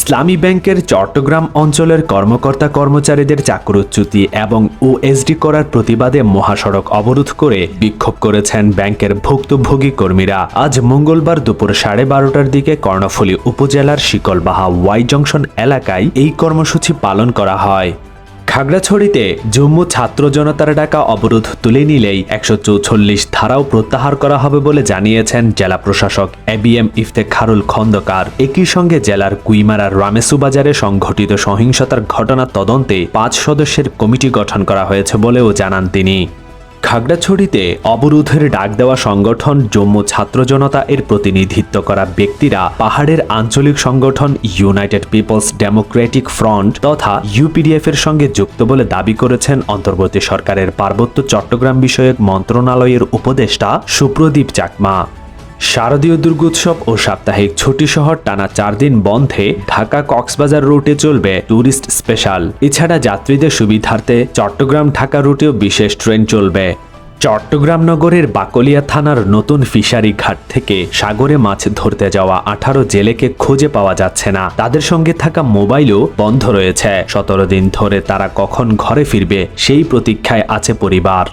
ইসলামী ব্যাংকের চট্টগ্রাম অঞ্চলের কর্মকর্তা কর্মচারীদের চাকরুচ্যুতি এবং ওএসডি করার প্রতিবাদে মহাসড়ক অবরোধ করে বিক্ষোভ করেছেন ব্যাংকের ভুক্তভোগী কর্মীরা। আজ মঙ্গলবার দুপুর 12:30টার দিকে কর্ণফুলী উপজেলার শিকলবাহা ওয়াই জংশন এলাকায় এই কর্মসূচি পালন করা হয়। খাগড়াছড়িতে জম্মু ছাত্র জনতার ডাকা অবরোধ তুলে নিলেই 144 ধারাও প্রত্যাহার করা হবে বলে জানিয়েছেন জেলা প্রশাসক এবিএম ইফতেখারুল খন্দকার। একই সঙ্গে জেলার কুইমারার রামেসু বাজারে সংঘটিত সহিংসতার ঘটনা তদন্তে 5 সদস্যের কমিটি গঠন করা হয়েছে বলেও জানান তিনি। খাগড়াছড়িতে অবরোধের ডাক দেওয়া সংগঠন জম্মু ছাত্র জনতা এর প্রতিনিধিত্ব করা ব্যক্তিরা পাহাড়ের আঞ্চলিক সংগঠন ইউনাইটেড পিপলস ডেমোক্রেটিক ফ্রন্ট তথা ইউপিডিএফ এর সঙ্গে যুক্ত বলে দাবি করেছেন অন্তর্বর্তী সরকারের পার্বত্য চট্টগ্রাম বিষয়ক মন্ত্রণালয়ের উপদেষ্টা সুপ্রদীপ চাকমা। শারদীয় দুর্গোৎসব ও সাপ্তাহিক ছুটি সহ টানা 4 দিন বন্ধে ঢাকা কক্সবাজার রুটে চলবে ট্যুরিস্ট স্পেশাল। এছাড়া যাত্রীদের সুবিধার্থে চট্টগ্রাম ঢাকা রুটেও বিশেষ ট্রেন চলবে। চট্টগ্রাম নগরের বাকলিয়া থানার নতুন ফিশারি ঘাট থেকে সাগরে মাছ ধরতে যাওয়া 18 জেলেকে খুঁজে পাওয়া যাচ্ছে না। তাদের সঙ্গে থাকা মোবাইলও বন্ধ রয়েছে। 17 দিন ধরে তারা কখন ঘরে ফিরবে সেই প্রতীক্ষায় আছে পরিবার।